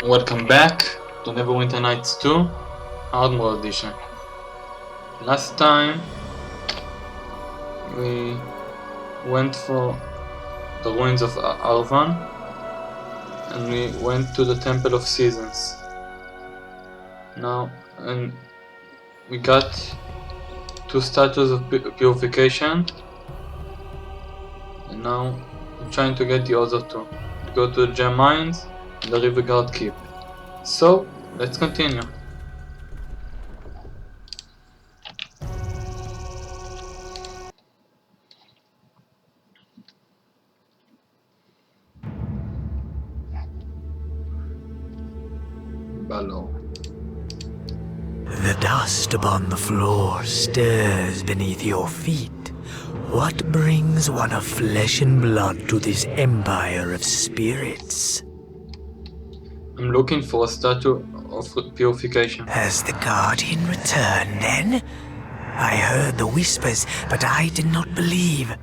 Welcome back to Neverwinter Nights 2 Hard Mode Edition. Last time we went for the ruins of Illfarn and we went to the Temple of Seasons. Now, and we got 2 statues of purification, and now we're trying to get the other 2 to go to the gem mines and the river guard keep. So let's continue. Below. The dust upon the floor stirs beneath your feet. What brings one of flesh and blood to this empire of spirits? I'm looking for a statue of purification. Has the Guardian returned then? I heard the whispers, but I did not believe.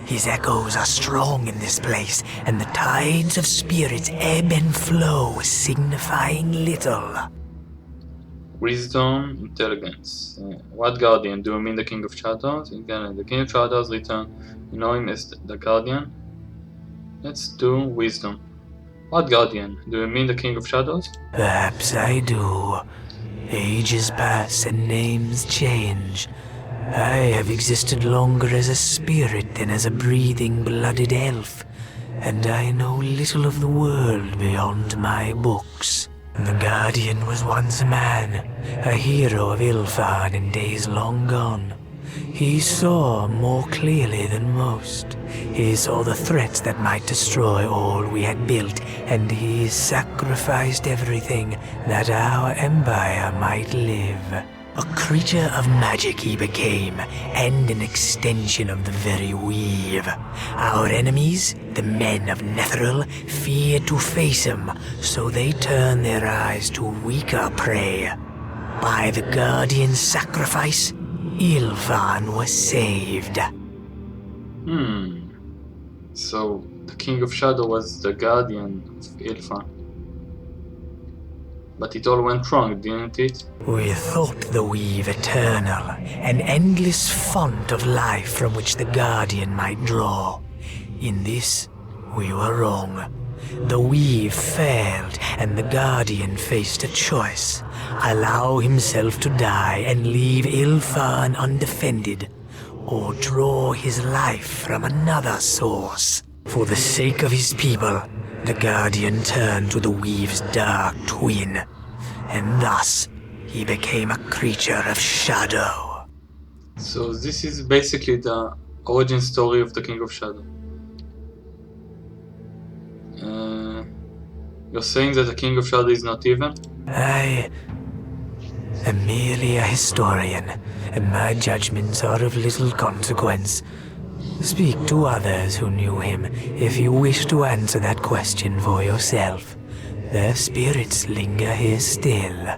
His echoes are strong in this place, and the tides of spirits ebb and flow, signifying little. Wisdom, intelligence. What Guardian? Do you mean the King of Shadows? The King of Shadows return. You know him as the Guardian? Let's do Wisdom. What Guardian? Do you mean the King of Shadows? Perhaps I do. Ages pass and names change. I have existed longer as a spirit than as a breathing, blooded elf, and I know little of the world beyond my books. The Guardian was once a man, a hero of Illfarn in days long gone. He saw more clearly than most. He saw the threats that might destroy all we had built, and he sacrificed everything that our empire might live. A creature of magic he became, and an extension of the very weave. Our enemies, the men of Netheril, feared to face him, so they turned their eyes to weaker prey. By the Guardian's sacrifice, Illfarn was saved. So the King of Shadow was the Guardian of Illfarn. But it all went wrong, didn't it? We thought the weave eternal, an endless font of life from which the Guardian might draw. In this, we were wrong. The weave failed, and the Guardian faced a choice. Allow himself to die and leave Illfarn undefended, or draw his life from another source. For the sake of his people, the Guardian turned to the weave's dark twin, and thus he became a creature of shadow. So this is basically the origin story of the King of Shadow. You're saying that the King of Shadow is not evil? I am merely a historian, and my judgments are of little consequence. Speak to others who knew him if you wish to answer that question for yourself. Their spirits linger here still.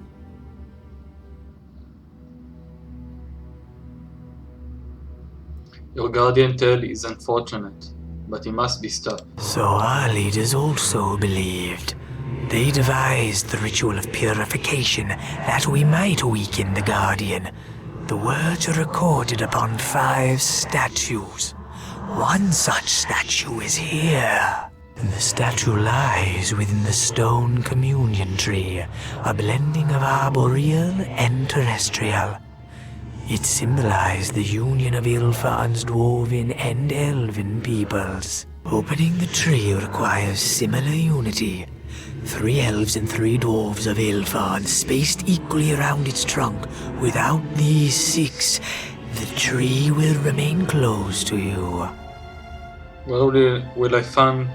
Your guardian tale is unfortunate, but he must be stopped. So our leaders also believed. They devised the ritual of purification that we might weaken the Guardian. The words are recorded upon 5 statues. One such statue is here. The statue lies within the stone communion tree, a blending of arboreal and terrestrial. It symbolized the union of Illfarn's dwarven and elven peoples. Opening the tree requires similar unity. 3 elves and 3 dwarves of Illfarn spaced equally around its trunk. Without these 6, the tree will remain closed to you. Where will I find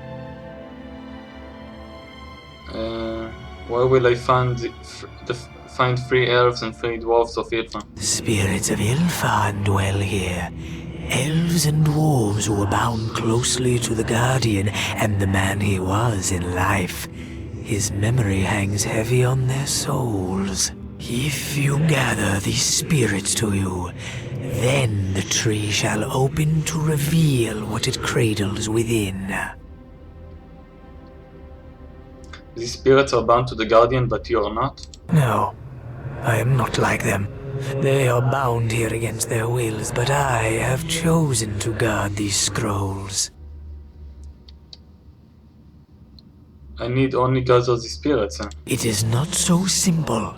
find 3 elves and 3 dwarves of Illfarn? The spirits of Illfarn dwell here. Elves and dwarves who were bound closely to the Guardian and the man he was in life. His memory hangs heavy on their souls. If you gather these spirits to you, then the tree shall open to reveal what it cradles within. These spirits are bound to the Guardian, but you are not? No, I am not like them. They are bound here against their wills, but I have chosen to guard these scrolls. I need only gather the spirits, then. It is not so simple.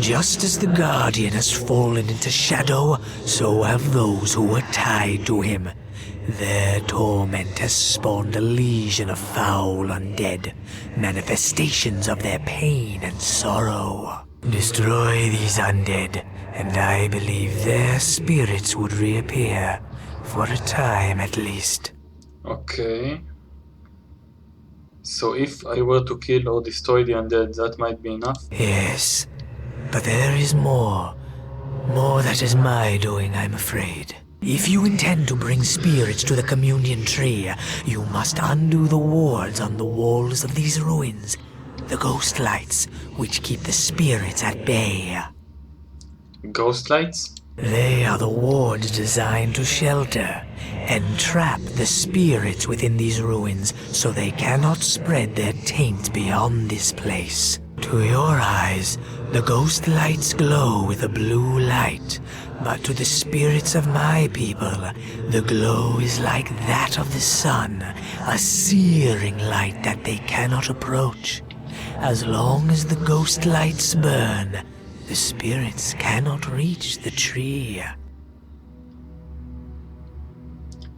Just as the Guardian has fallen into shadow, so have those who were tied to him. Their torment has spawned a legion of foul undead, manifestations of their pain and sorrow. Destroy these undead, and I believe their spirits would reappear, for a time at least. Okay. So if I were to kill or destroy the undead, that might be enough? Yes, but there is more. More that is my doing, I'm afraid. If you intend to bring spirits to the communion tree, you must undo the wards on the walls of these ruins, the ghost lights, which keep the spirits at bay. Ghost lights? They are the wards designed to shelter and trap the spirits within these ruins so they cannot spread their taint beyond this place. To your eyes, the ghost lights glow with a blue light, but to the spirits of my people, the glow is like that of the sun, a searing light that they cannot approach. As long as the ghost lights burn, the spirits cannot reach the tree.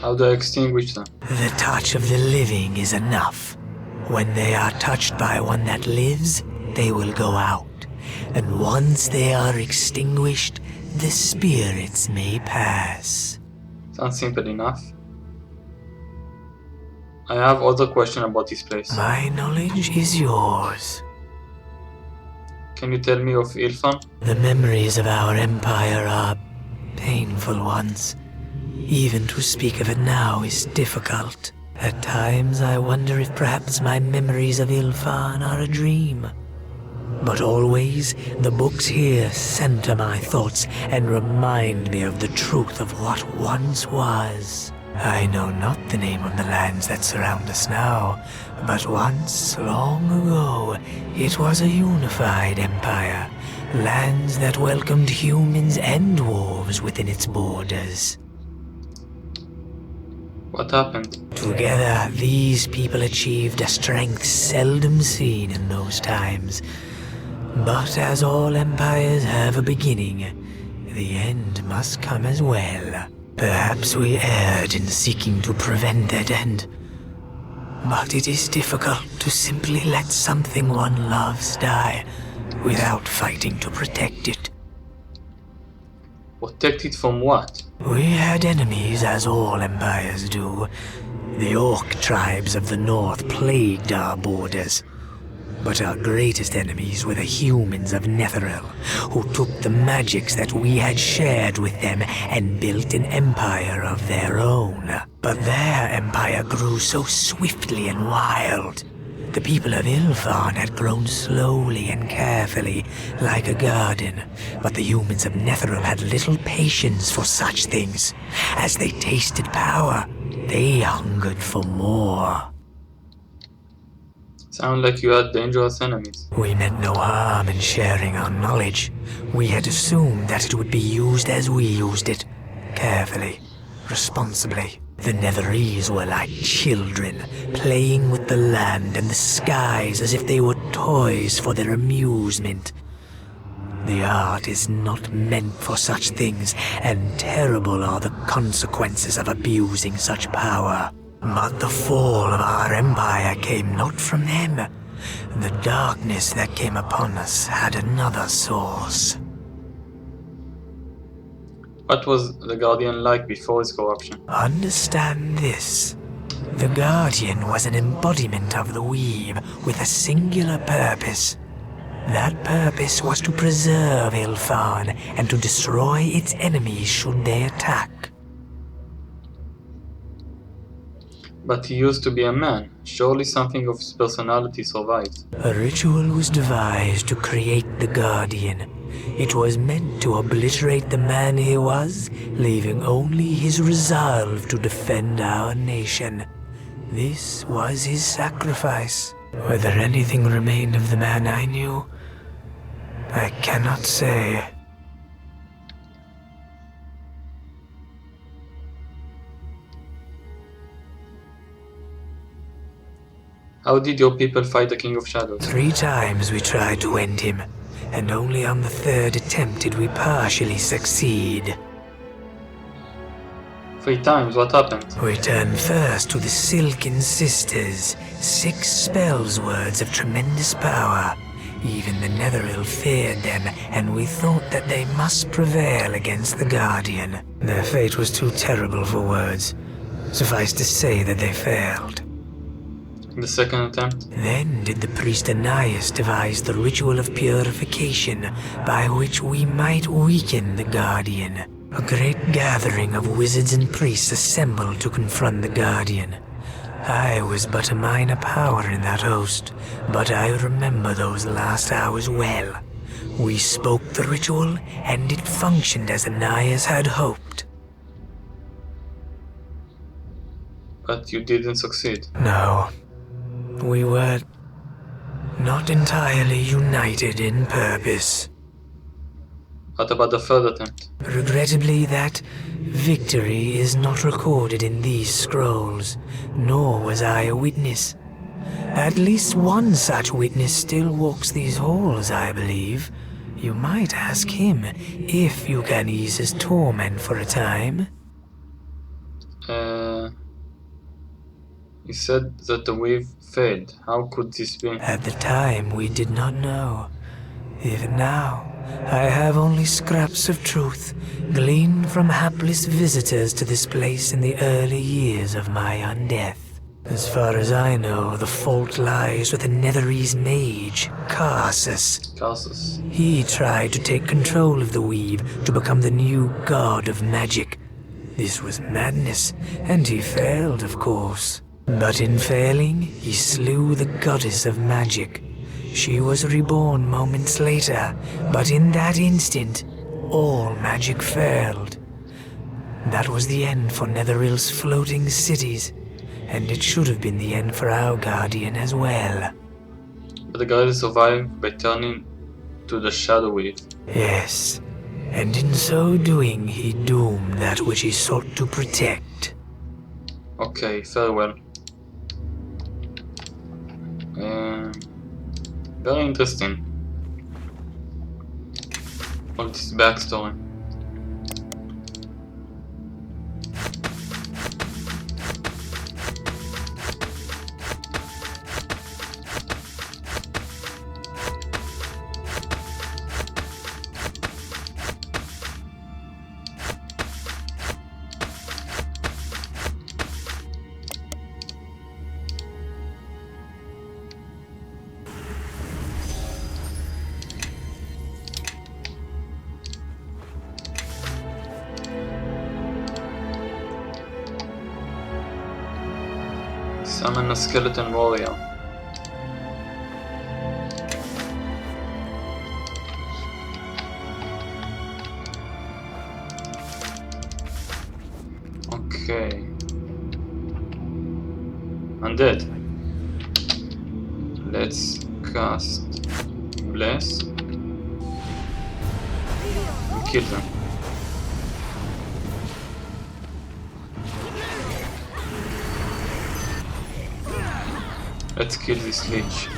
How do I extinguish them? The touch of the living is enough. When they are touched by one that lives, they will go out. And once they are extinguished, the spirits may pass. Sounds simple enough. I have other question about this place. My knowledge is yours. Can you tell me of Illfarn? The memories of our empire are painful ones. Even to speak of it now is difficult. At times I wonder if perhaps my memories of Illfarn are a dream. But always, the books here center my thoughts and remind me of the truth of what once was. I know not the name of the lands that surround us now, but once, long ago, it was a unified empire, lands that welcomed humans and dwarves within its borders. What happened? Together, these people achieved a strength seldom seen in those times. But as all empires have a beginning, the end must come as well. Perhaps we erred in seeking to prevent that end. But it is difficult to simply let something one loves die without fighting to protect it. Protect it from what? We had enemies, as all empires do. The orc tribes of the north plagued our borders. But our greatest enemies were the humans of Netheril, who took the magics that we had shared with them and built an empire of their own. But their empire grew so swiftly and wild. The people of Illfarn had grown slowly and carefully, like a garden, but the humans of Netheril had little patience for such things. As they tasted power, they hungered for more. Sound like you had dangerous enemies. We meant no harm in sharing our knowledge. We had assumed that it would be used as we used it, carefully, responsibly. The Netherese were like children, playing with the land and the skies as if they were toys for their amusement. The art is not meant for such things, and terrible are the consequences of abusing such power. But the fall of our empire came not from them. The darkness that came upon us had another source. What was the Guardian like before his corruption? Understand this. The Guardian was an embodiment of the Weave with a singular purpose. That purpose was to preserve Illfarn and to destroy its enemies should they attack. But he used to be a man. Surely something of his personality survived. A ritual was devised to create the Guardian. It was meant to obliterate the man he was, leaving only his resolve to defend our nation. This was his sacrifice. Whether anything remained of the man I knew, I cannot say. How did your people fight the King of Shadows? 3 times we tried to end him, and only on the 3rd attempt did we partially succeed. 3 times, what happened? We turned first to the Silken Sisters, 6 spells words of tremendous power. Even the Netherrealm feared them, and we thought that they must prevail against the Guardian. Their fate was too terrible for words. Suffice to say that they failed. The 2nd attempt? Then did the priest Ananias devise the ritual of purification by which we might weaken the Guardian. A great gathering of wizards and priests assembled to confront the Guardian. I was but a minor power in that host, but I remember those last hours well. We spoke the ritual, and it functioned as Ananias had hoped. But you didn't succeed. No. We were not entirely united in purpose. What about the 3rd attempt? Regrettably, that victory is not recorded in these scrolls, nor was I a witness. At least one such witness still walks these halls, I believe. You might ask him if you can ease his torment for a time. He said that the weave failed. How could this be? At the time, we did not know. Even now, I have only scraps of truth, gleaned from hapless visitors to this place in the early years of my undeath. As far as I know, the fault lies with the Netherese mage, Karsus. He tried to take control of the weave to become the new god of magic. This was madness, and he failed, of course. But in failing, he slew the goddess of magic. She was reborn moments later, but in that instant, all magic failed. That was the end for Netherrealm's floating cities, and it should have been the end for our Guardian as well. But the Guardian survived by turning to the Shadow Weave. Yes, and in so doing, he doomed that which he sought to protect. Okay, farewell. Very interesting. All this backstory. Summon a skeleton warrior. Okay. Undead. Let's cast Bless and kill them. Let's kill this leech.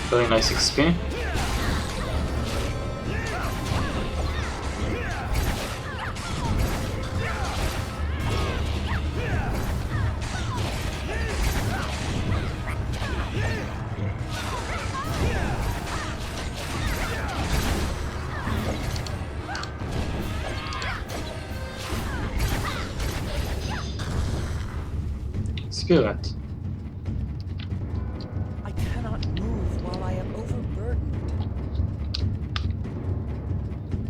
Very nice XP. Spirit. I cannot move while I am overburdened.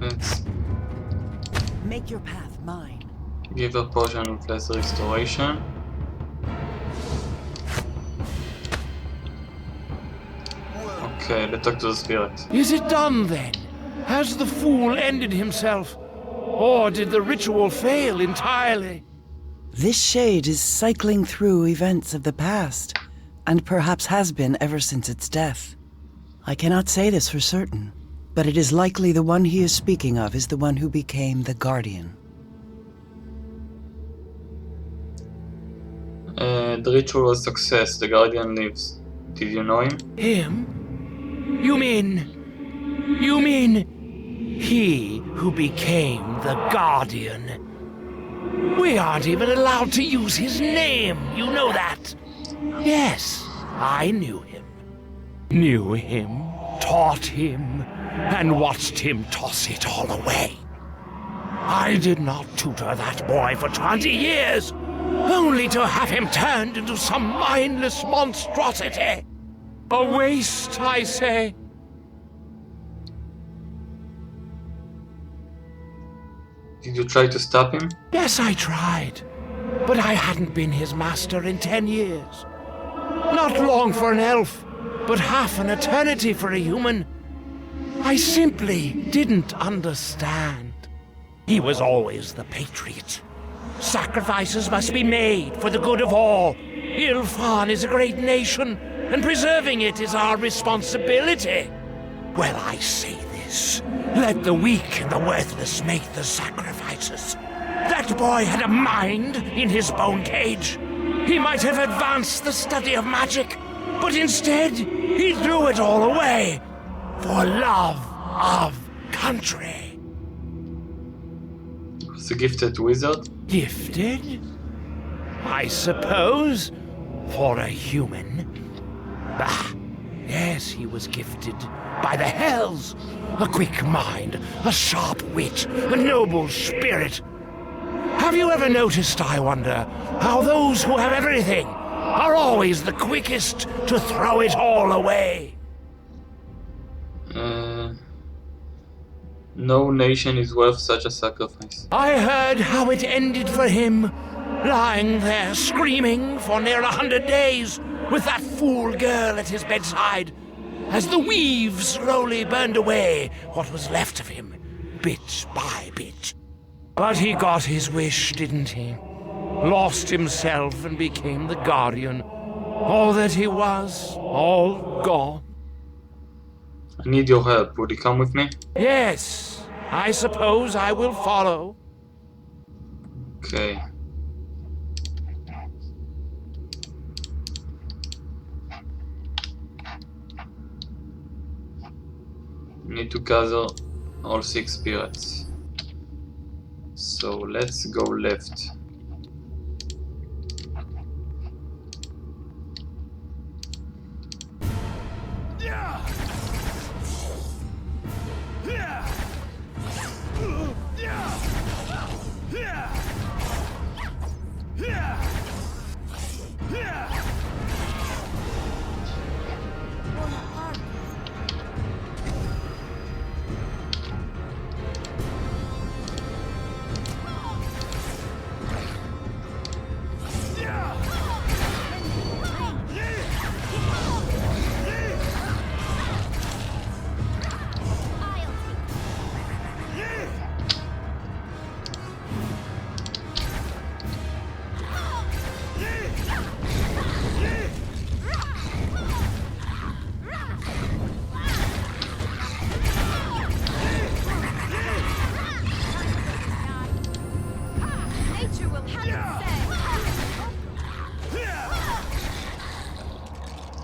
Let's Make your path mine. give a potion of less restoration. Okay, let's talk to the spirit. Is it done then? Has the fool ended himself? Or did the ritual fail entirely? This shade is cycling through events of the past, and perhaps has been ever since its death. I cannot say this for certain, but it is likely the one he is speaking of is the one who became the Guardian. The ritual was a success. The Guardian lives. Did you know him? Him? You mean he who became the Guardian? We aren't even allowed to use his name, you know that. Yes, I knew him. Knew him, taught him, and watched him toss it all away. I did not tutor that boy for 20 years, only to have him turned into some mindless monstrosity. A waste, I say. Did you try to stop him? Yes, I tried, but I hadn't been his master in 10 years. Not long for an elf, but half an eternity for a human. I simply didn't understand. He was always the patriot. Sacrifices must be made for the good of all. Illfarn is a great nation, and preserving it is our responsibility. Well, I say this. Let the weak and the worthless make the sacrifices. That boy had a mind in his bone cage. He might have advanced the study of magic, but instead he threw it all away for love of country. Was a gifted wizard? Gifted? I suppose, for a human. Bah, yes, he was gifted by the hells. A quick mind, a sharp wit, a noble spirit. Have you ever noticed, I wonder, how those who have everything are always the quickest to throw it all away? No nation is worth such a sacrifice. I heard how it ended for him, lying there screaming for near 100 days with that fool girl at his bedside, as the weave slowly burned away what was left of him, bit by bit. But he got his wish, didn't he? Lost himself and became the Guardian. All that he was, all gone. I need your help. Would you come with me? Yes, I suppose I will follow. Okay. Need to gather all 6 spirits. So let's go left.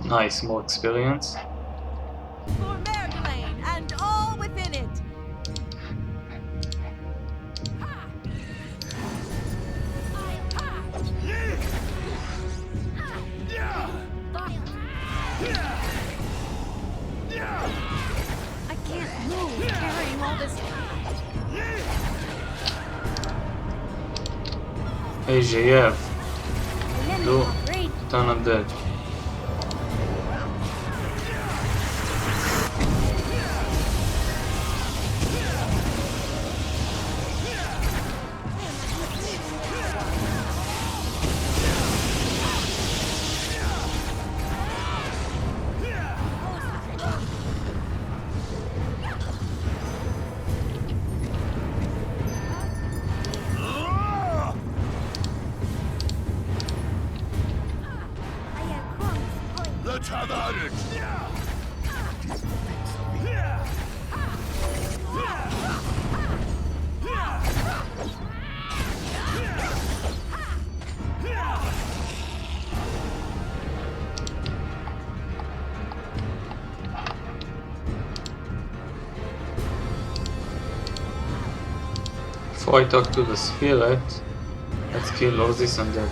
Nice, more experience. For Mergelain and all within it. I can't move carrying all this. Hey, GF. Do turn undead. got it! Before I talk to the spirit, let's kill all this undead.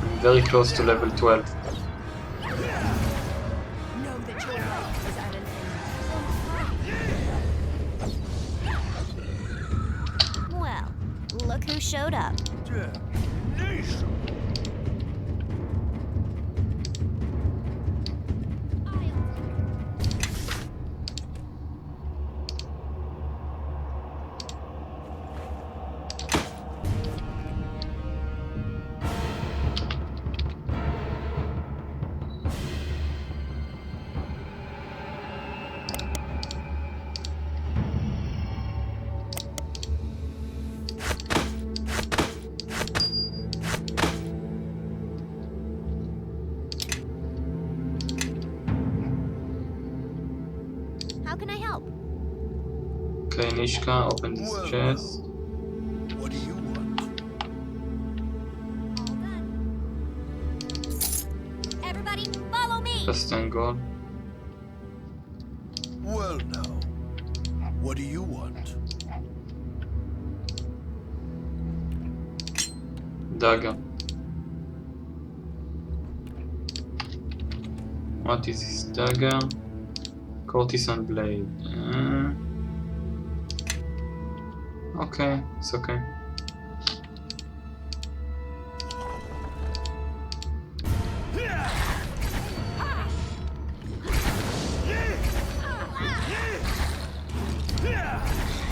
I'm very close to level 12. Know that your life is at an end. Well, look who showed up. How can I help? Okay, Nishka, open this chest. What do you want? All done. Everybody, follow me! Just 10 gold. Well now, what do you want? Dagger. What is this dagger? Courtesan blade. Okay, it's okay.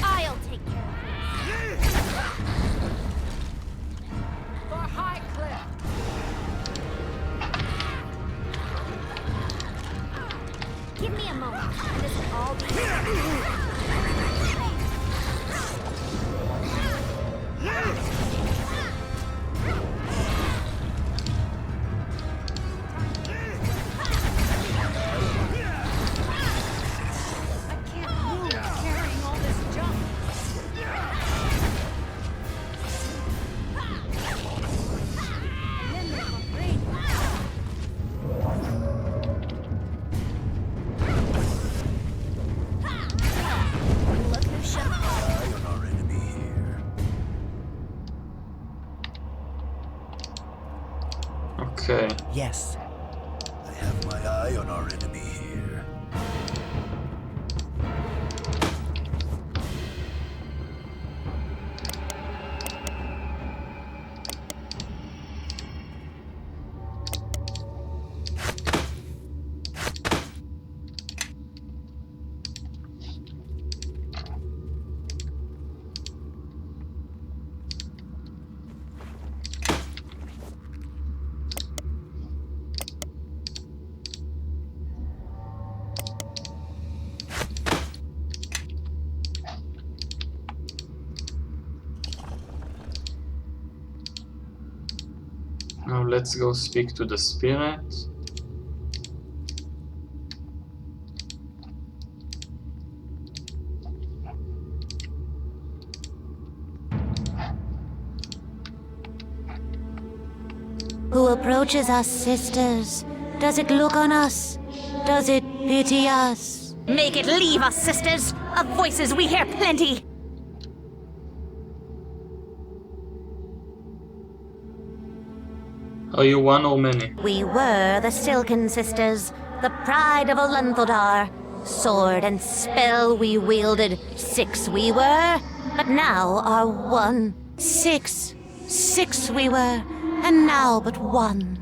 I'll take care of For High Cliff. this. Give me a moment, and this will all be... I can't move carrying all this junk. And then there's my brain. Look who showed up. Eye on our enemy here. Okay. Yes. I have my eye on our enemy here. Now let's go speak to the spirit. Who approaches us, sisters? Does it look on us? Does it pity us? Make it leave us, sisters! Of voices we hear plenty! Are you one or many? We were the Silken Sisters, the pride of Olenthodar. Sword and spell we wielded, 6 we were, but now are 1. 6 we were, and now but 1.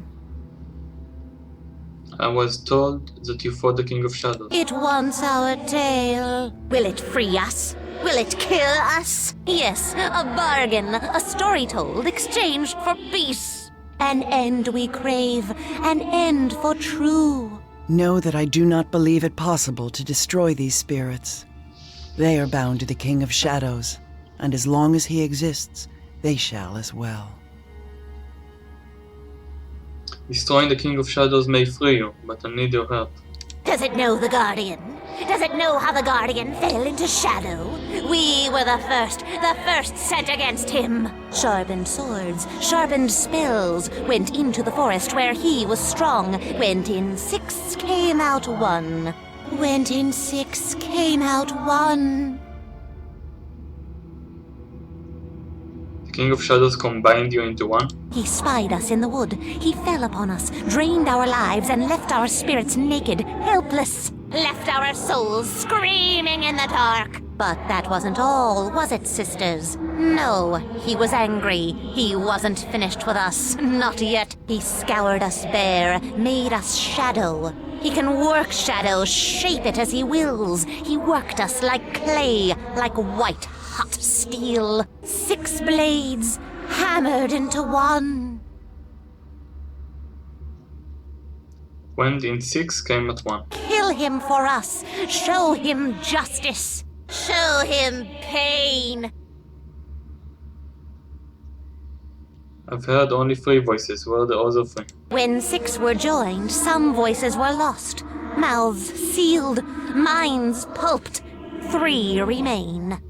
I was told that you fought the King of Shadows. It wants our tale. Will it free us? Will it kill us? Yes, a bargain, a story told, exchanged for peace. An end we crave, an end for true. Know that I do not believe it possible to destroy these spirits. They are bound to the King of Shadows, and as long as he exists, they shall as well. Destroying the King of Shadows may free you, but I need your help. Does it know the Guardian? Does it know how the Guardian fell into shadow? We were the first sent against him. Sharpened swords, sharpened spells, went into the forest where he was strong. Went in 6, came out 1. Went in 6, came out 1. The King of Shadows combined you into one? He spied us in the wood. He fell upon us, drained our lives, and left our spirits naked, helpless. Left our souls screaming in the dark. But that wasn't all, was it, sisters? No, he was angry. He wasn't finished with us. Not yet. He scoured us bare, made us shadow. He can work shadow, shape it as he wills. He worked us like clay, like white hot steel. 6 blades, hammered into one. Went in 6, came at 1. Kill him for us. Show him justice. Show him pain. I've heard only 3 voices. Where are the other 3? When 6 were joined, some voices were lost. Mouths sealed, minds pulped. 3 remain.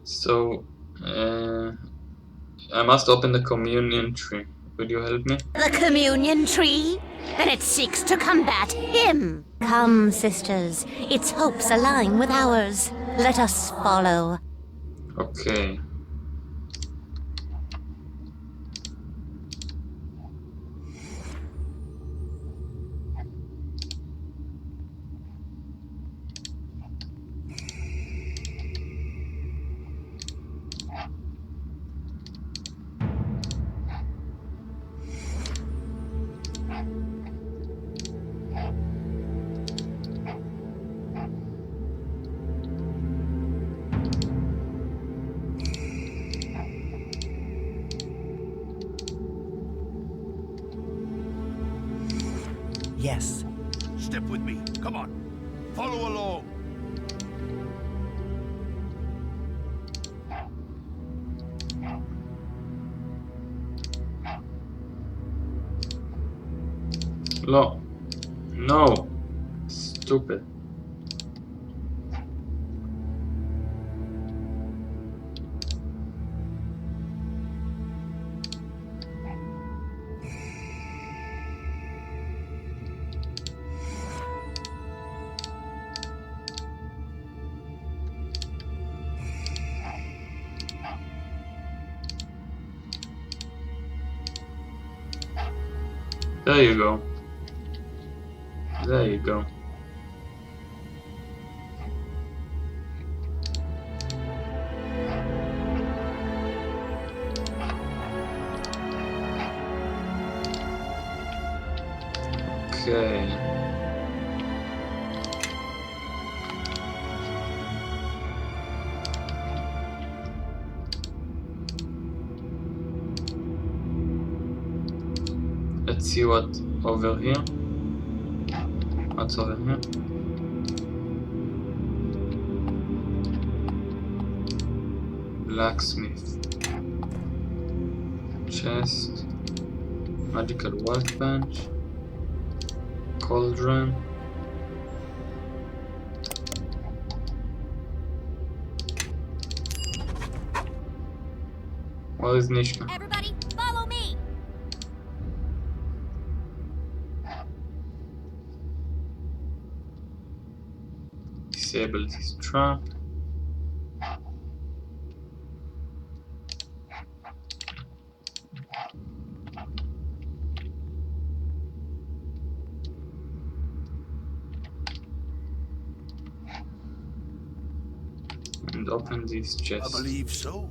So, I must open the communion tree. Will you help me? The communion tree? And it seeks to combat him. Come, sisters. Its hopes align with ours. Let us follow. Okay. Yes. Step with me. Come on. Follow along. No. No. Stupid. There you go. There you go. Okay. Let's see what over here. What's over here? Blacksmith. Chest. Magical workbench. Cauldron. Where is Nishka? Everybody, follow me! Disable this trap. And open this I chest. believe so.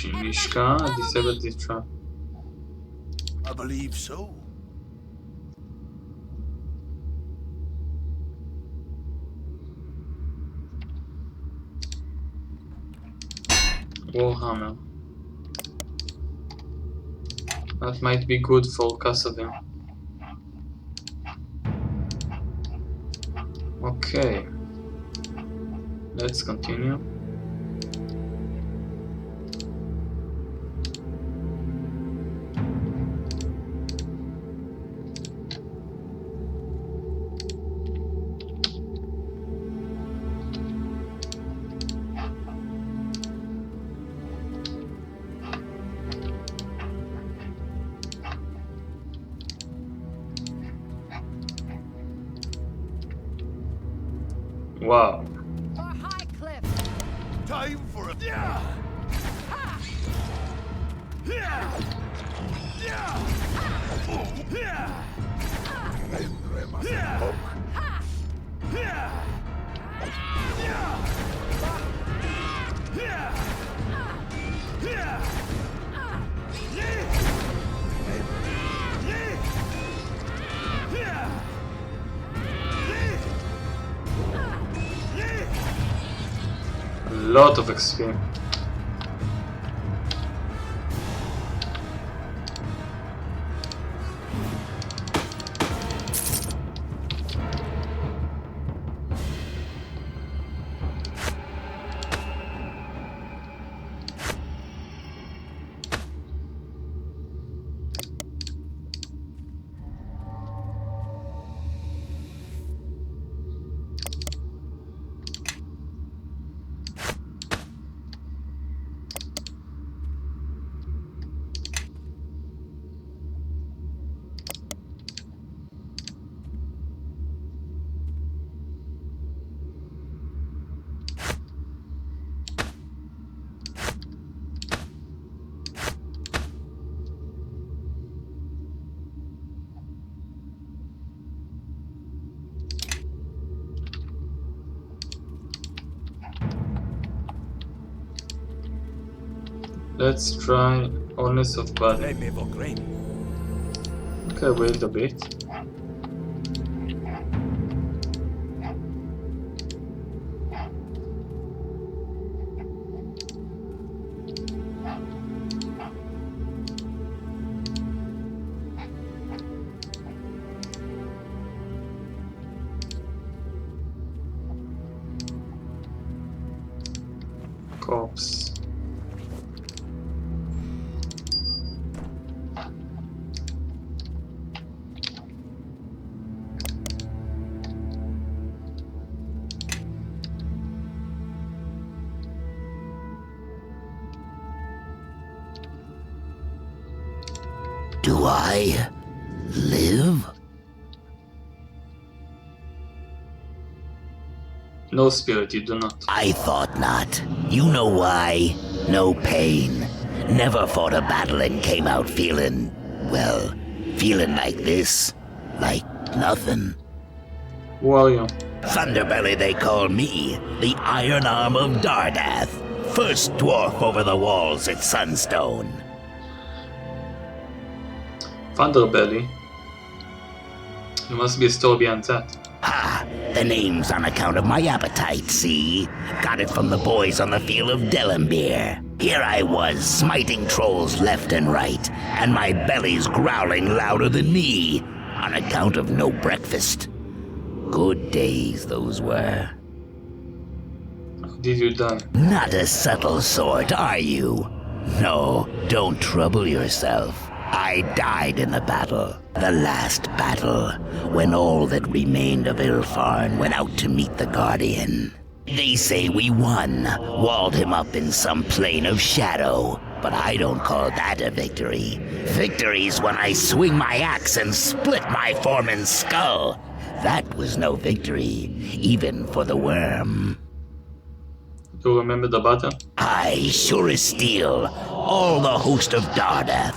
Nishka, disable this trap. I believe so. Warhammer. That might be good for Kasavin. Okay. Let's continue. Wow. For High Cliff. Time for a... A lot of XP. Let's try honest of body. Okay, wait a bit. Corpse. Do I live? No, spirit, you do not. I thought not. You know why? No pain. Never fought a battle and came out feeling, well, feeling like this. Like nothing. Who are you? Thunderbelly they call me, the Iron Arm of Dardath. First dwarf over the walls at Sunstone. Thunderbelly? There must be a story behind that. Ha! The name's on account of my appetite, see? Got it from the boys on the field of Delambir. Here I was, smiting trolls left and right, and my belly's growling louder than me, on account of no breakfast. Good days those were. Did you die? Not a subtle sort, are you? No, don't trouble yourself. I died in the battle. The last battle, when all that remained of Illfarn went out to meet the Guardian. They say we won, walled him up in some plane of shadow, but I don't call that a victory. Victory's when I swing my axe and split my foreman's skull. That was no victory, even for the worm. Do you remember the battle? Aye, sure as steel. All the host of Dardath,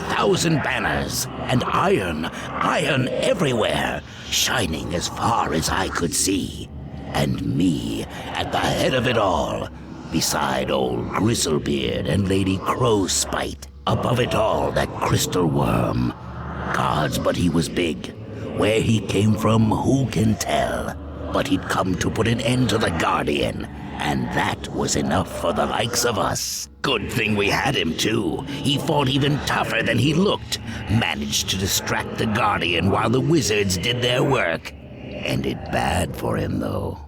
1,000 banners, and iron everywhere, shining as far as I could see. And me at the head of it all, beside old Grizzlebeard and Lady Crowspite. Above it all, that crystal worm. Gods, but he was big. Where he came from, who can tell? But he'd come to put an end to the Guardian, And that was enough for the likes of us. Good thing we had him, too. He fought even tougher than he looked. Managed to distract the Guardian while the wizards did their work. Ended bad for him, though.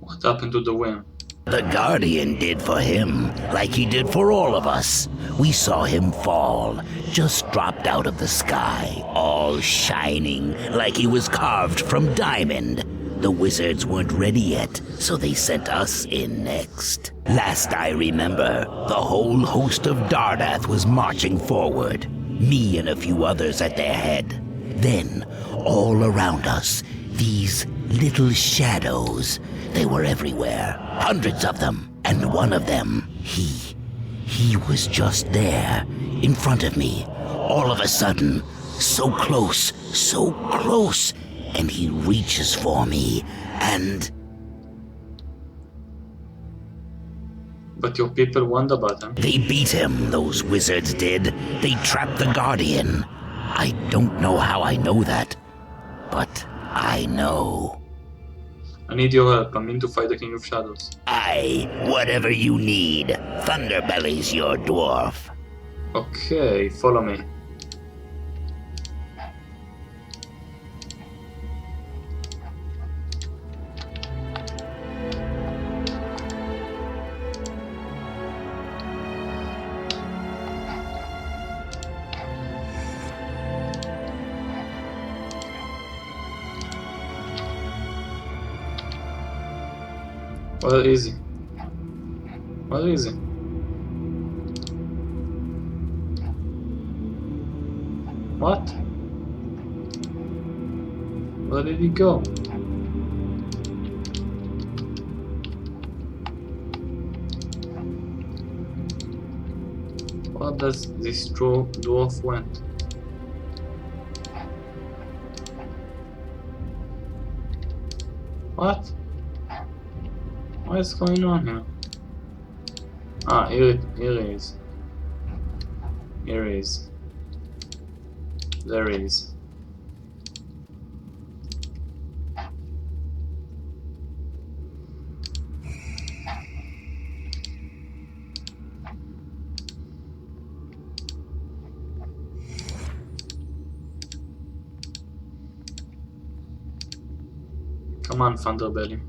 What happened to the win? The Guardian did for him, like he did for all of us. We saw him fall, just dropped out of the sky, all shining, like he was carved from diamond. The wizards weren't ready yet, so they sent us in next. Last I remember, the whole host of Dardath was marching forward, me and a few others at their head. Then, all around us, these little shadows. They were everywhere, hundreds of them, and one of them, he was just there, in front of me, all of a sudden, so close, and he reaches for me, and... But your people wonder about him. They beat him, those wizards did. They trapped the Guardian. I don't know how I know that, but I know. I need your help. I'm in to fight the King of Shadows. Aye, whatever you need. Thunderbelly's your dwarf. Okay, follow me. Well, easy. Well, easy. What? Where did he go? Where does this dwarf went? What? What is going on here? Ah, here he is. Here he is. There he is. Come on, Thunderbelly.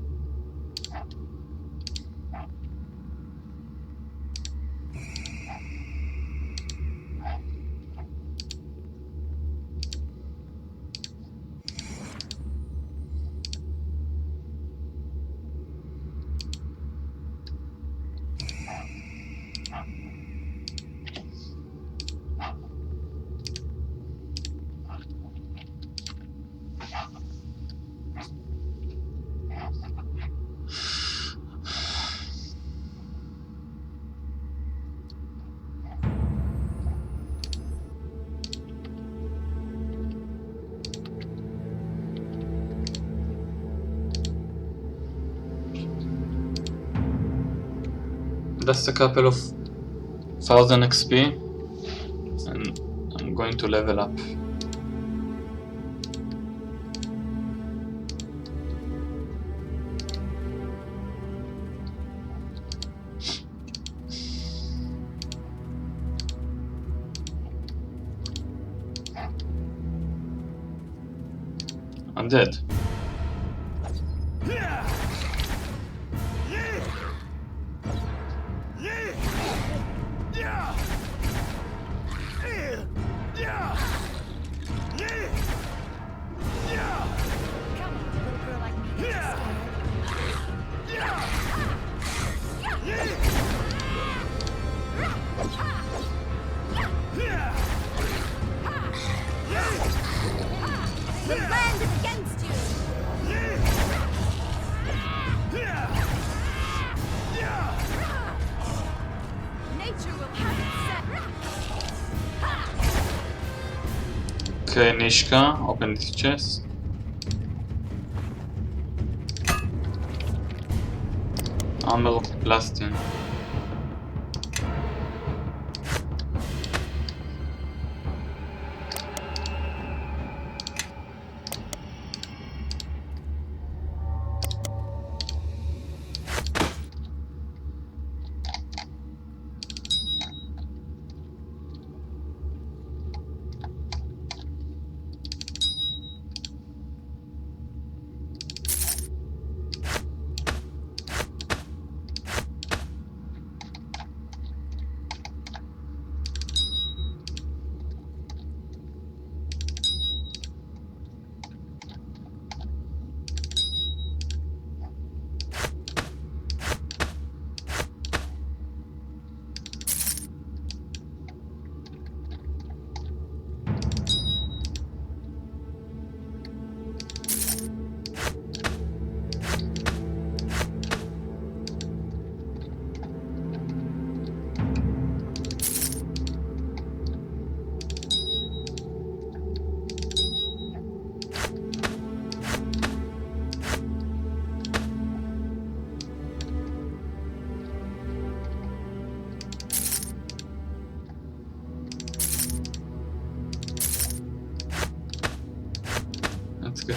That's a couple of 1000 XP, and I'm going to level up. I'm dead. The land is against you! Nature will have its set. Okay, Nishka, open this chest. Armor blasting.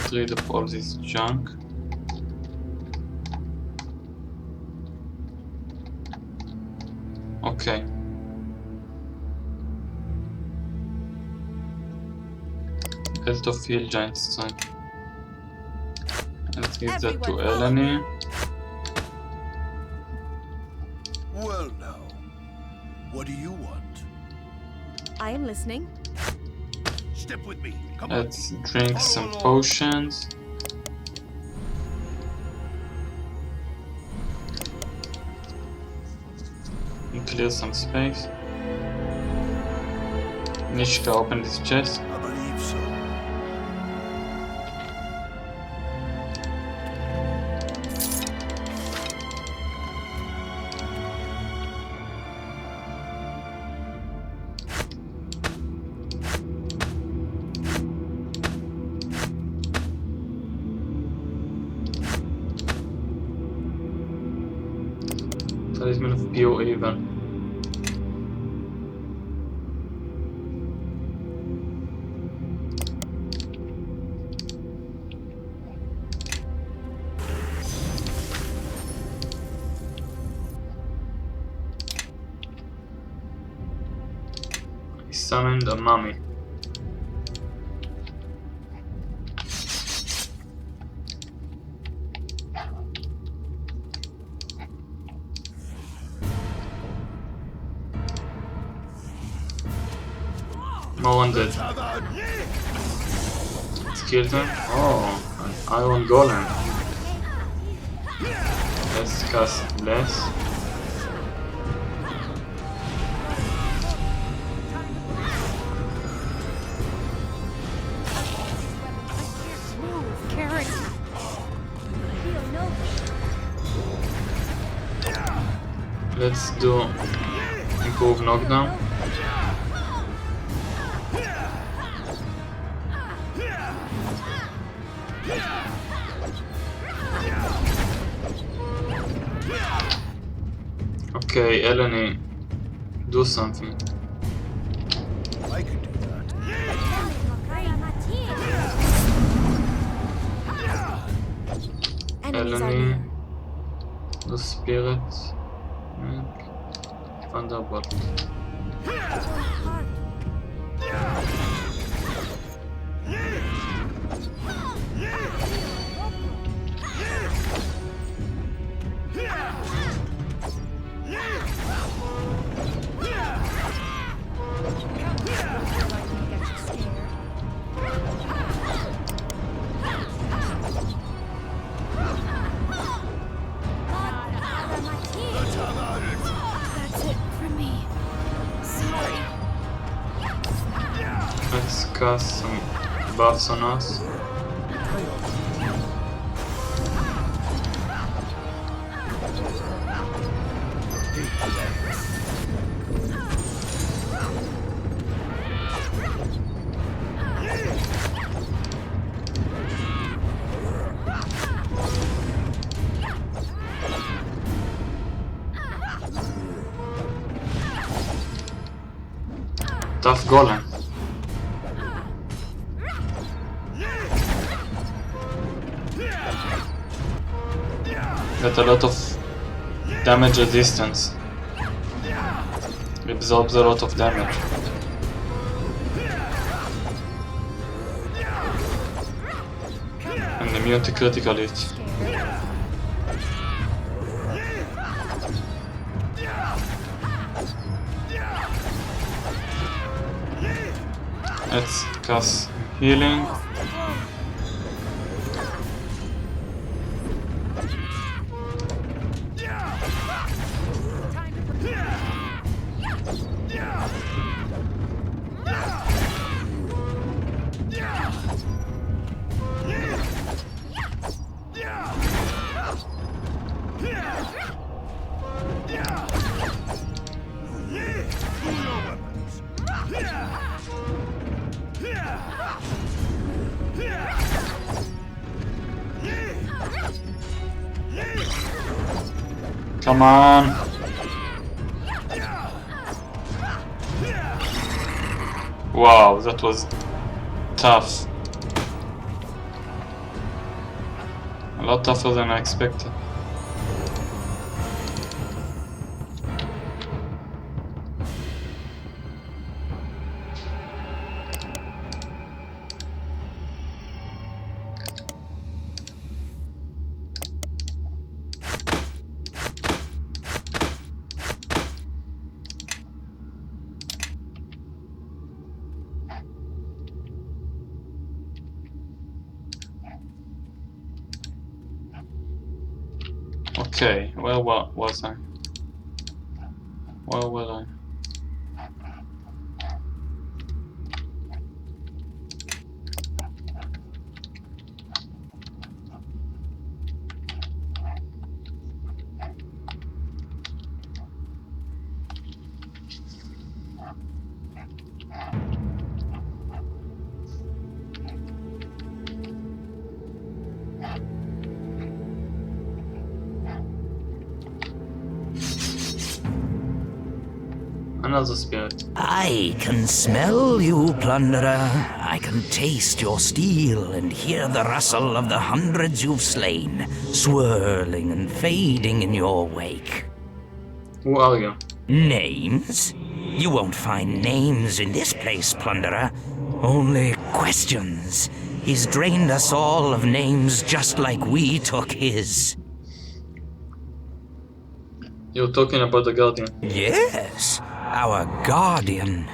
get rid of all this junk. Okay. Belt of Heal, Giant Strength. Let's give that to Eleni. Well now, what do you want? I am listening. Step with me. Come on. Let's drink some potions. And clear some space. Nishka, open this chest. I believe so. Talisman of Pure Evil. He summoned a mummy. No one dead. Let's kill them. Oh, an iron golem. Let's cast Bless. Smooth character. Let's do improve knockdown. Okay, Eleni, do something. I can do that. Enemies are Eleni, near. do spirit. Thunderbolt. That's it for me. Sorry. Let's cast some buffs on us. Tough golem. Got a lot of damage at distance. Absorbs a lot of damage. And immune to critical hit. Let's cast healing. Come on. Wow, that was tough. A lot tougher than I expected. Okay, where was I? Where was I? Another spirit. I can smell you, plunderer. I can taste your steel and hear the rustle of the hundreds you've slain, swirling and fading in your wake. Who are you? Names? You won't find names in this place, plunderer. Only questions. He's drained us all of names just like we took his. You're talking about the Guardian. Yes, our guardian.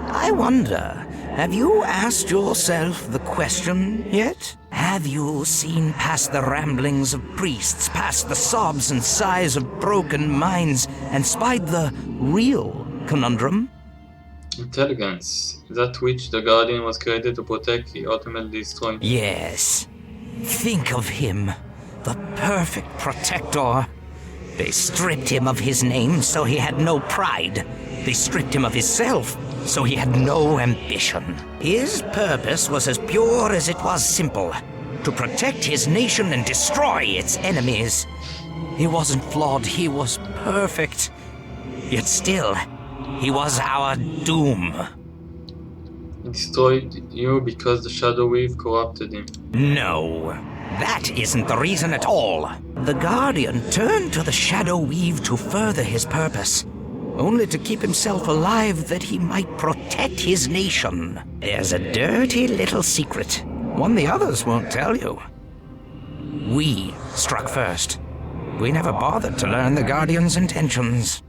I wonder, have you asked yourself the question yet? Have you seen past the ramblings of priests, past the sobs and sighs of broken minds, and spied the real conundrum? Intelligence. That which the Guardian was created to protect, he ultimately destroyed. Yes. Think of him, the perfect protector. They stripped him of his name, so he had no pride. They stripped him of his self, so he had no ambition. His purpose was as pure as it was simple, to protect his nation and destroy its enemies. He wasn't flawed, he was perfect. Yet still, he was our doom. He destroyed you because the Shadow Weave corrupted him. No, that isn't the reason at all. The Guardian turned to the Shadow Weave to further his purpose, only to keep himself alive that he might protect his nation. There's a dirty little secret, one the others won't tell you. We struck first. We never bothered to learn the Guardian's intentions.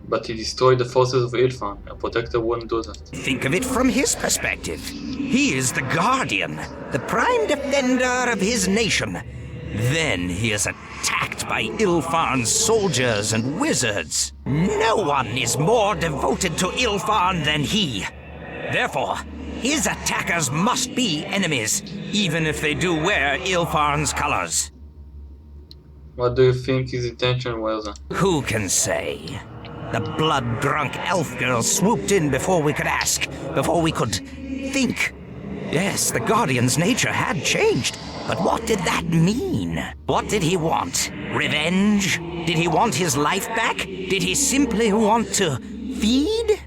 But he destroyed the forces of Illfarn. A protector wouldn't do that. Think of it from his perspective. He is the Guardian, the prime defender of his nation. Then he is attacked by Illfarn's soldiers and wizards. No one is more devoted to Illfarn than he. Therefore, his attackers must be enemies, even if they do wear Illfarn's colors. What do you think his intention was? Who can say? The blood-drunk elf girl swooped in before we could ask, before we could think. Yes, the Guardian's nature had changed, but what did that mean? What did he want? Revenge? Did he want his life back? Did he simply want to feed?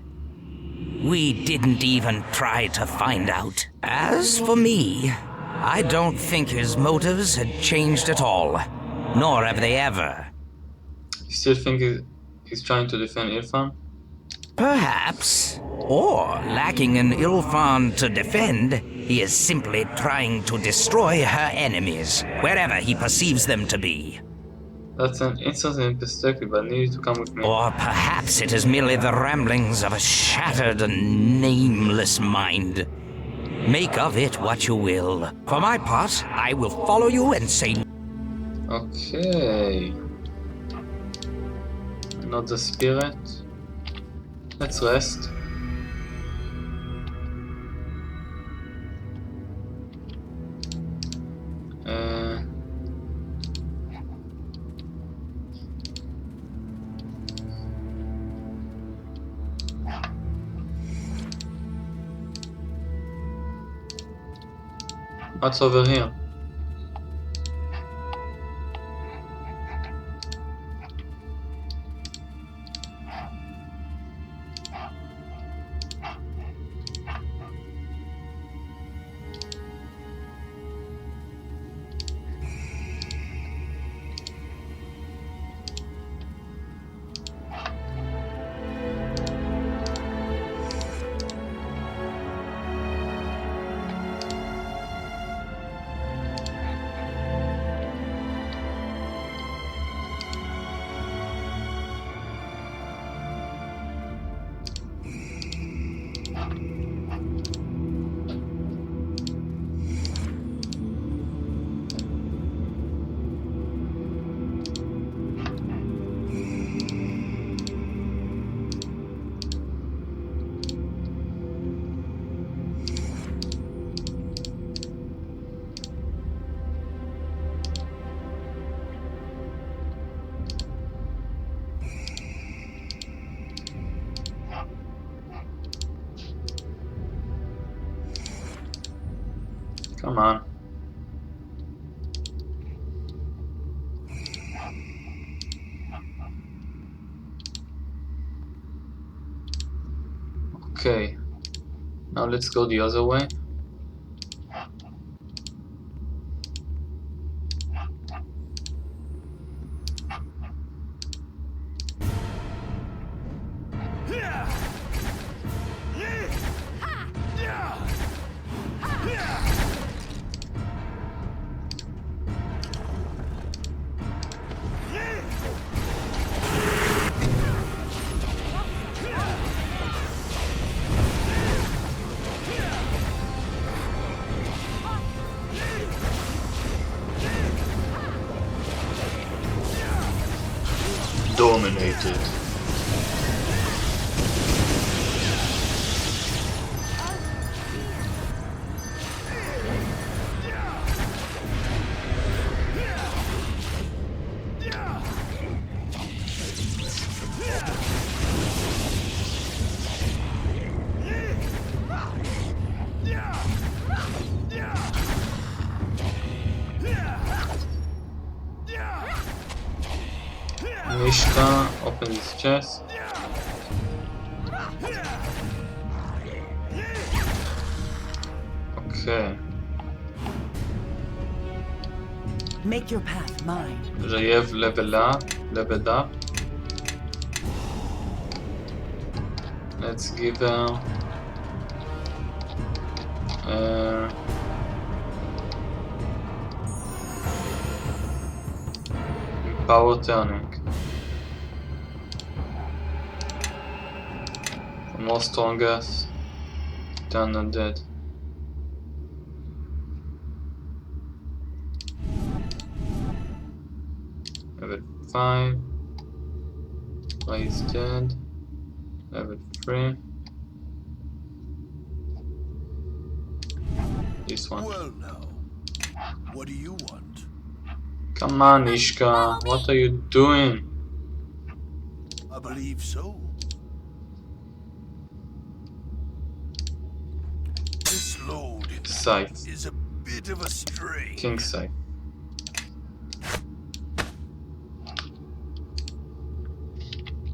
We didn't even try to find out. As for me, I don't think his motives had changed at all, nor have they ever. You still think he's trying to defend Illfarn? Perhaps. Or, lacking an Illfarn to defend, he is simply trying to destroy her enemies, wherever he perceives them to be. That's an interesting perspective, but need you to come with me. Or perhaps it is merely the ramblings of a shattered and nameless mind. Make of it what you will. For my part, I will follow you and say... Okay. Another spirit. Let's rest. What's over here? Come on. Okay. Now let's go the other way. Dominated. Mishka opens his chest. Okay. Make your path mine. Rayev leveled up. Let's give her power turning. For more strongest, turn undead. Level 5. Why is dead? Level 3. This one. Well now, what do you want? Come on, Ishka. What are you doing? I believe so. This load Scythe. is a bit of a strain. King Scythe.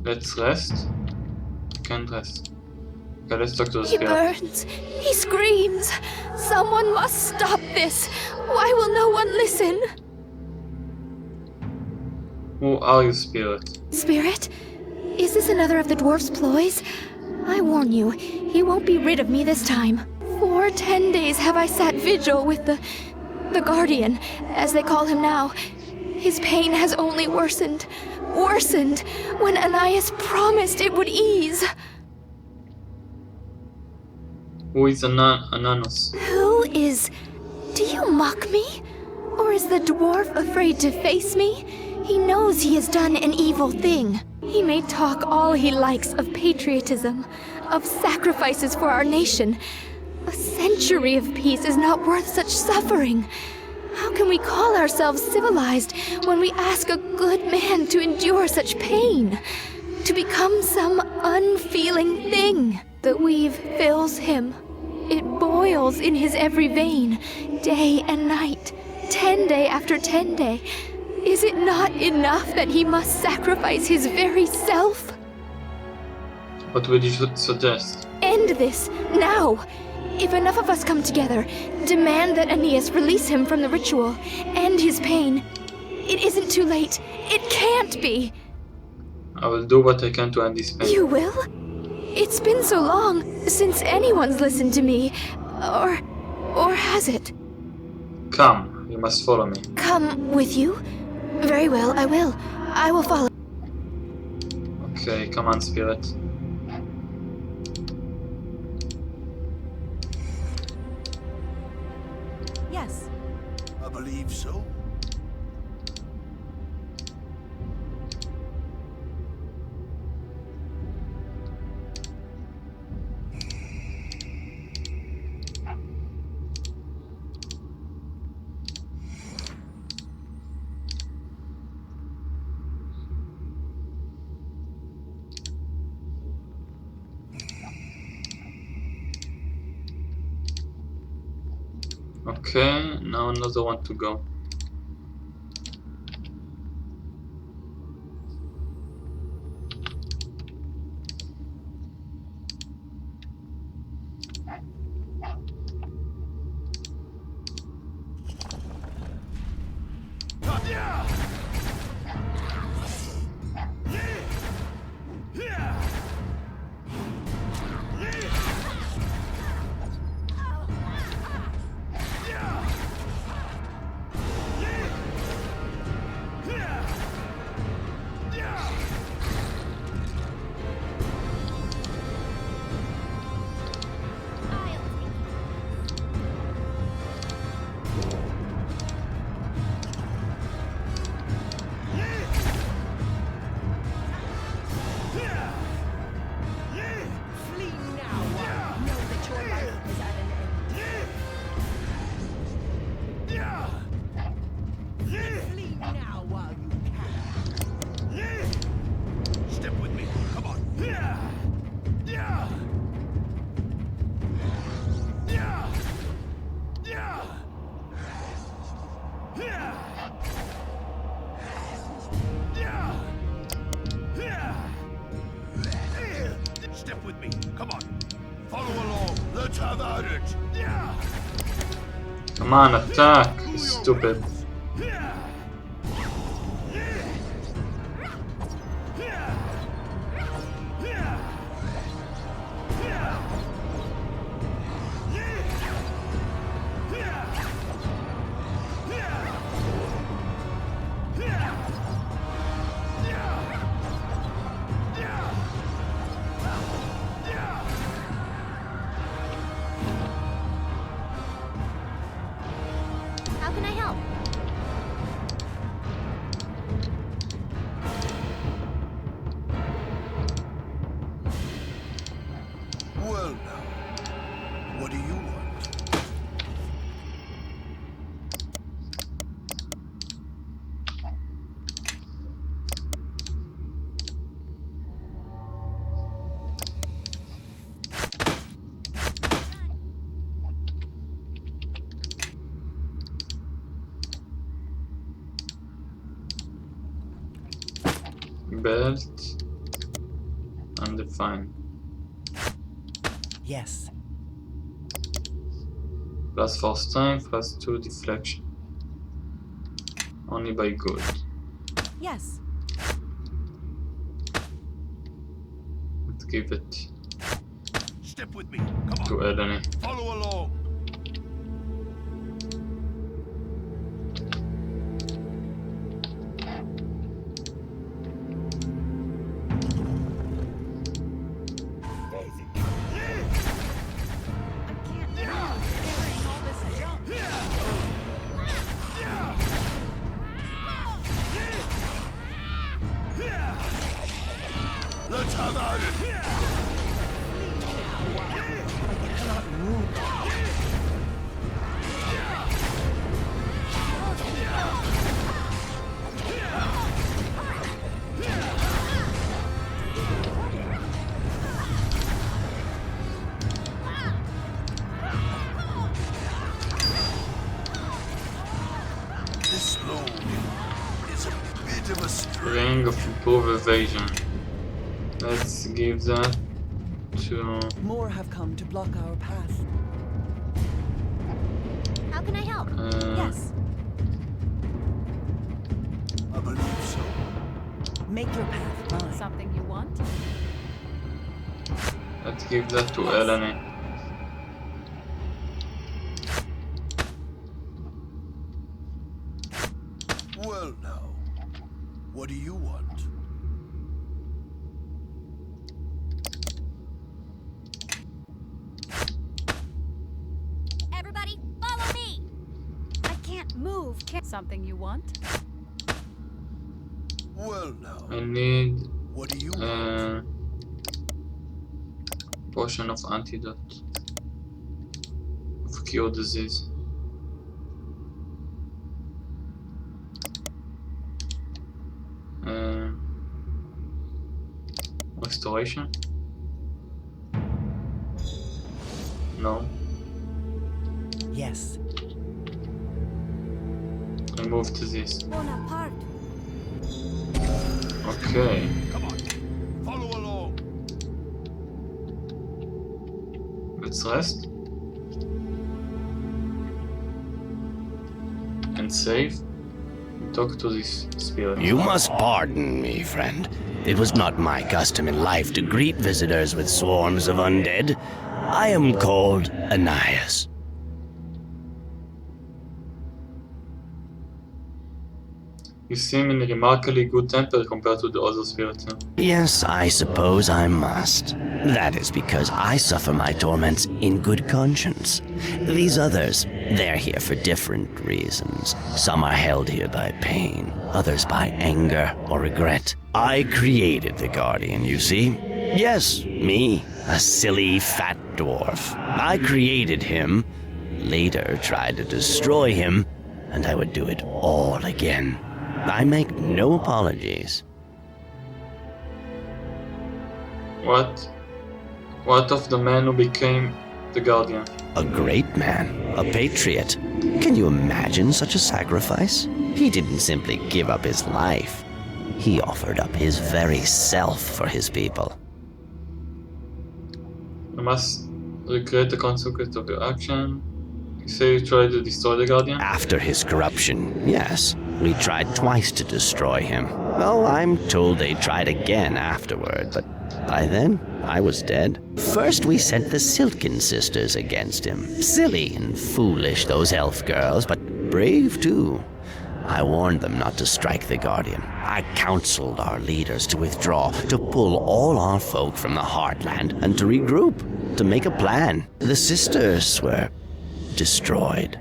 Let's rest. Can't rest. Okay, let's talk to the He spirit. burns. He screams. Someone must stop this. Why will no one listen? Who are you, spirit? Spirit? Is this another of the dwarf's ploys? I warn you, he won't be rid of me this time. For 10 days have I sat vigil with the Guardian, as they call him now. His pain has only worsened, when Anais promised it would ease. Who is Ananos? Who is... Do you mock me? Or is the dwarf afraid to face me? He knows he has done an evil thing. He may talk all he likes of patriotism, of sacrifices for our nation. A century of peace is not worth such suffering. How can we call ourselves civilized when we ask a good man to endure such pain? To become some unfeeling thing? The weave fills him. It boils in his every vein, day and night, 10 day after 10 day. Is it not enough that he must sacrifice his very self? What would you suggest? End this, now! If enough of us come together, demand that Aeneas release him from the ritual, end his pain. It isn't too late. It can't be. I will do what I can to end this pain. You will? It's been so long since anyone's listened to me. Or has it? Come, you must follow me. Come with you? Very well, I will. I will follow. Okay, come on, spirit. Yes. I believe so. Okay, now another one to go. Step with me. Come on. Follow along. Let's have at it. Come on, attack! Stupid. How can I help? Well now, what do you want? Belt. Undefined. Yes. +4 strength, +2 deflection. Only by good. Yes. Let's give it Step with me. Come to on. Eleni. Follow along. Let's have at it. This load is a bit of a strain. Ring of improved evasion. Let's give that to More have come to block our path. How can I help? Yes. I believe so. Make your path mine. Something you want? let's give that to Eleni. Well now, what do you want? Everybody, follow me! I can't move. Something you want? Well now, I need what do you want? potion of antidote of cure disease. Restoration? No. Yes. move to this. Okay. Come on, follow along. Let's rest. And save. Talk to this spirit. You must pardon me, friend. It was not my custom in life to greet visitors with swarms of undead. I am called Ananias. You seem in a remarkably good temper compared to the other spirits. Huh? Yes, I suppose I must. That is because I suffer my torments in good conscience. These others, they're here for different reasons. Some are held here by pain, others by anger or regret. I created the Guardian, you see. Yes, me, a silly fat dwarf. I created him, later tried to destroy him, and I would do it all again. I make no apologies. What of the man who became the Guardian? A great man, a patriot. Can you imagine such a sacrifice? He didn't simply give up his life. He offered up his very self for his people. You must regret the consequence of your action. You say you tried to destroy the Guardian? After his corruption, yes. We tried twice to destroy him. Well, I'm told they tried again afterward, but by then, I was dead. First, we sent the Silken Sisters against him. Silly and foolish, those elf girls, but brave too. I warned them not to strike the Guardian. I counseled our leaders to withdraw, to pull all our folk from the Heartland, and to regroup, to make a plan. The sisters were destroyed.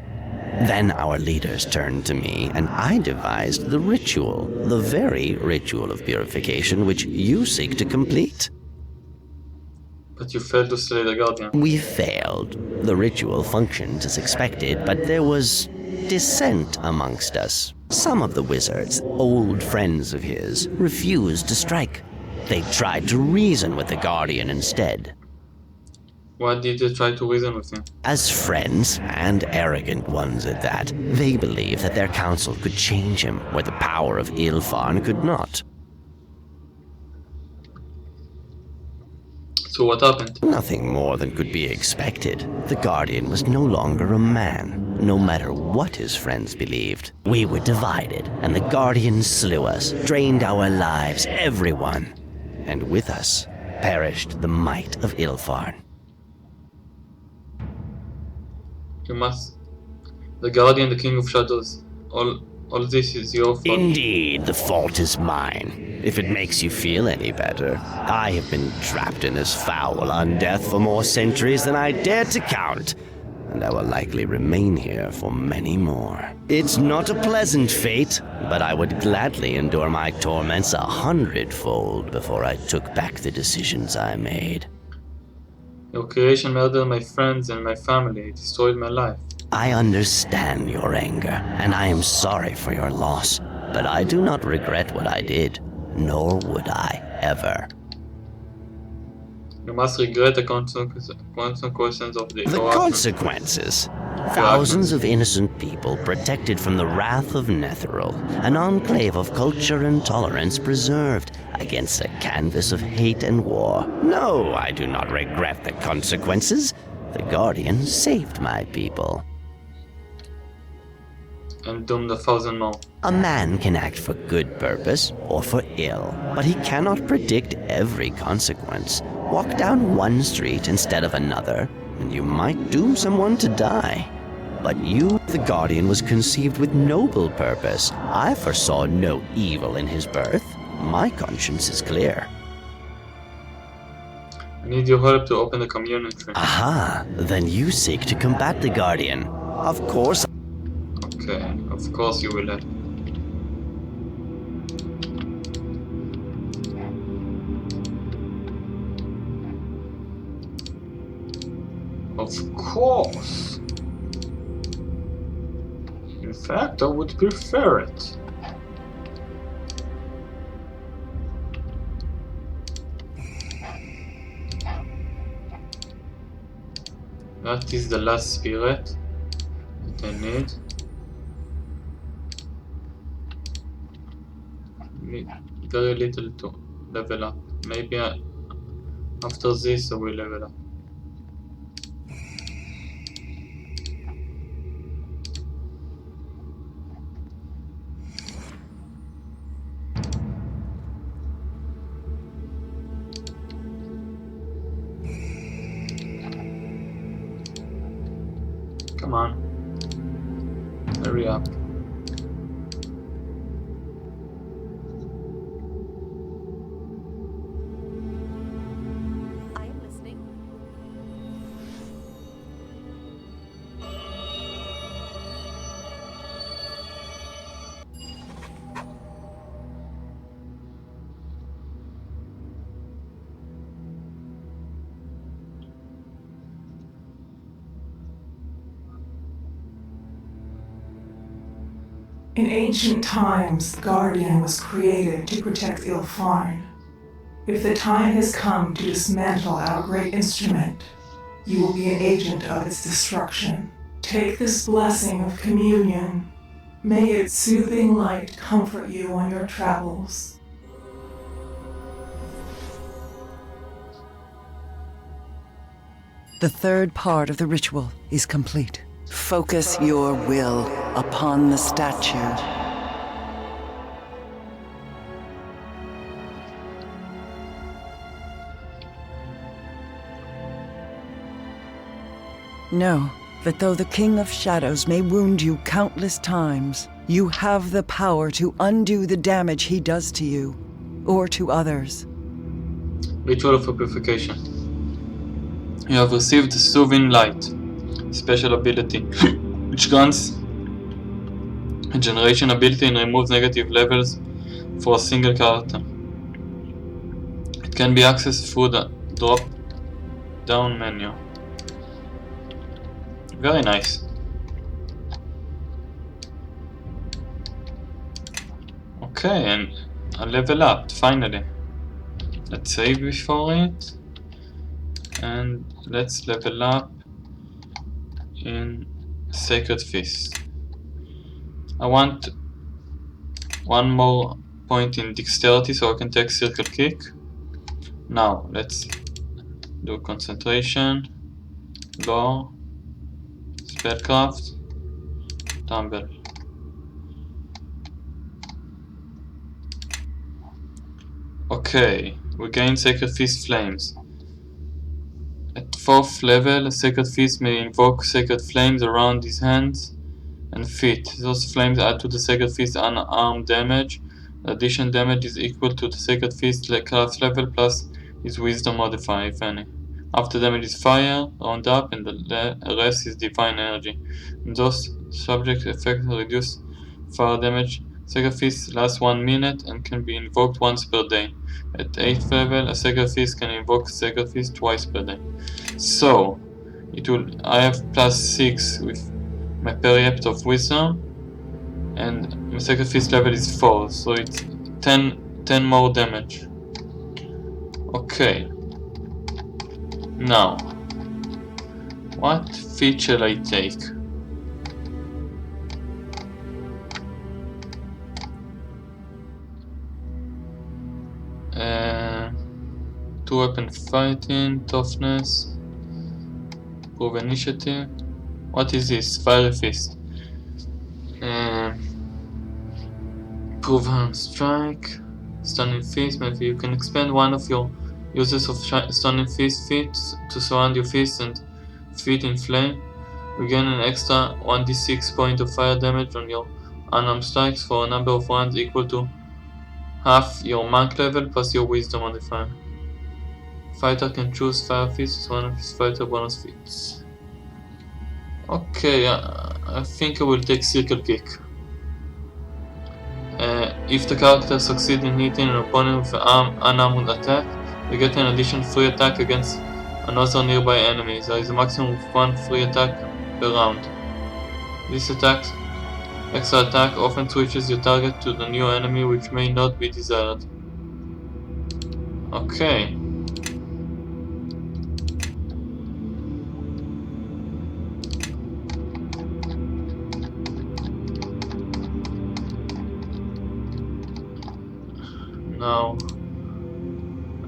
Then our leaders turned to me, and I devised the ritual, the very ritual of purification which you seek to complete. But you failed to slay the Guardian. We failed. The ritual functioned as expected, but there was dissent amongst us. Some of the wizards, old friends of his, refused to strike. They tried to reason with the Guardian instead. Why did you try to reason with him? As friends, and arrogant ones at that, they believed that their counsel could change him where the power of Illfarn could not. So what happened? Nothing more than could be expected. The Guardian was no longer a man, no matter what his friends believed. We were divided, and the Guardian slew us, drained our lives, everyone. And with us perished the might of Illfarn. You must... The Guardian, the King of Shadows. All this is your fault. Indeed, the fault is mine. If it makes you feel any better, I have been trapped in this foul undeath for more centuries than I dare to count, and I will likely remain here for many more. It's not a pleasant fate, but I would gladly endure my torments 100-fold before I took back the decisions I made. Your creation murdered my friends and my family. It destroyed my life. I understand your anger, and I am sorry for your loss, but I do not regret what I did, nor would I ever. You must regret the consequences of the consequences? Thousands of innocent people protected from the wrath of Netheril, an enclave of culture and tolerance preserved against a canvas of hate and war. No, I do not regret the consequences. The Guardian saved my people. And doomed 1,000 more. A man can act for good purpose or for ill, but he cannot predict every consequence. Walk down one street instead of another, and you might doom someone to die. But you, the Guardian, was conceived with noble purpose. I foresaw no evil in his birth. My conscience is clear. I need your help to open the community. Aha, then you seek to combat the Guardian. Of course. Okay, of course you will help. Of course. In fact, I would prefer it. That is the last spirit that I need. very little to level up. Maybe after this I will level up. Come on. Hurry up. I am listening. In ancient times, the Guardian was created to protect Illfarn. If the time has come to dismantle our great instrument, you will be an agent of its destruction. Take this blessing of communion. May its soothing light comfort you on your travels. The third part of the ritual is complete. Focus your will upon the statue. Know that though the King of Shadows may wound you countless times, you have the power to undo the damage he does to you, or to others. Ritual of Purification. You have received Soothing Light, special ability, which grants a generation ability and removes negative levels for a single character. It can be accessed through the drop-down menu. Very nice. Okay, and I level up finally. Let's save before it, and let's level up in Sacred Fist. I want one more point in Dexterity so I can take Circle Kick. Now let's do Concentration, Lore, Spellcraft, Tumble. Okay, we gain Sacred Fist Flames. At 4th level, a Sacred Fist may invoke Sacred Flames around his hands and feet. Those flames add to the Sacred Fist unarmed damage. The addition damage is equal to the Sacred Fist class level plus his Wisdom modifier, if any. After damage is fire, round up, and the rest is divine energy. And those subject effects reduce fire damage. Sacred Fist lasts 1 minute and can be invoked once per day. At 8th level, a Sacred Fist can invoke Sacred Fist twice per day. So, I have +6 with my Periapt of Wisdom, and my Sacred Fist level is 4, so it's 10 more damage. Okay. Now, what feat shall I take? Two weapon fighting, toughness, prove initiative. What is this? Fiery Fist. Prove harm strike, stunning fist. Maybe you can expand one of your uses of stunning fist feat to surround your fist and feet in flame. You gain an extra 1d6 point of fire damage on your unarmed strikes for a number of rounds equal to half your monk level plus your wisdom modifier. Fighter can choose Fire Fist as one of his fighter bonus feats. Okay, I think I will take Circle Kick. If the character succeeds in hitting an opponent with an unarmed attack, you get an additional free attack against another nearby enemy. There is a maximum of 1 free attack per round. This extra attack often switches your target to the new enemy, which may not be desired. Okay. Now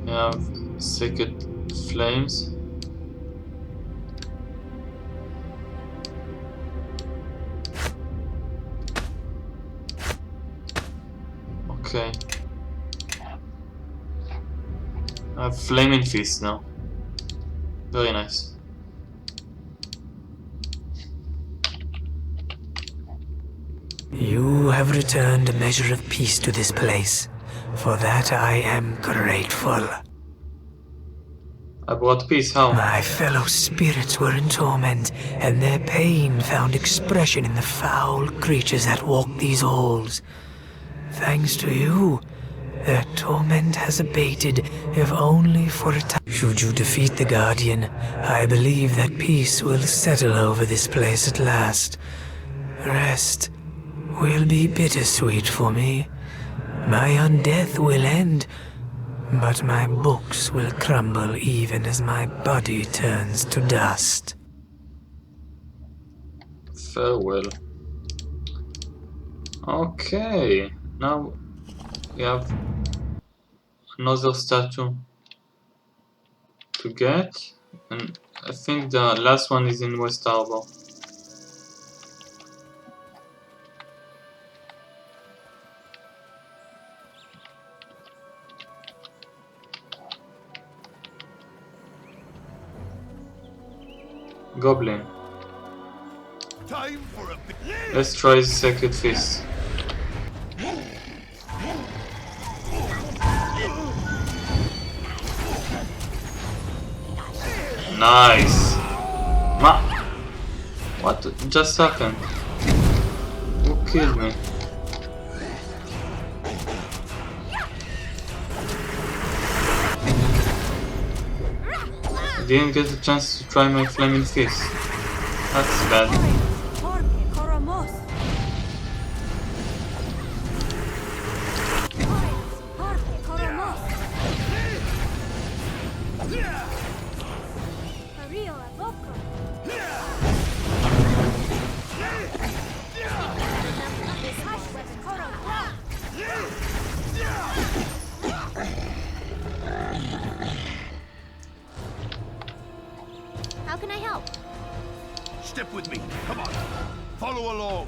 I have sacred flames. Okay. I have flaming fist now. Very nice. You have returned a measure of peace to this place. For that I am grateful. I brought peace, how? My fellow spirits were in torment, and their pain found expression in the foul creatures that walk these halls. Thanks to you, their torment has abated, if only for a time. Should you defeat the Guardian, I believe that peace will settle over this place at last. Rest will be bittersweet for me. My undeath will end, but my books will crumble even as my body turns to dust. Farewell. Okay, now we have another statue to get, and I think the last one is in West Harbor. Goblin. Time for a bit. Let's try the Sacred Fist. Nice! What just happened? Who killed me? I didn't get a chance to try my flaming fist. That's bad. How can I help? Step with me. Come on. Follow along.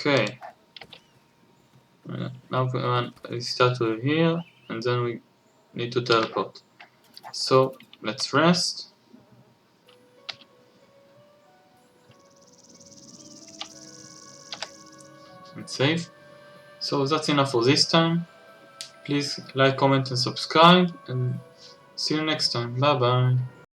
Okay. Now we want a statue here, and then we need to teleport. So let's rest. And save. So that's enough for this time. Please like, comment and subscribe, and see you next time. Bye bye.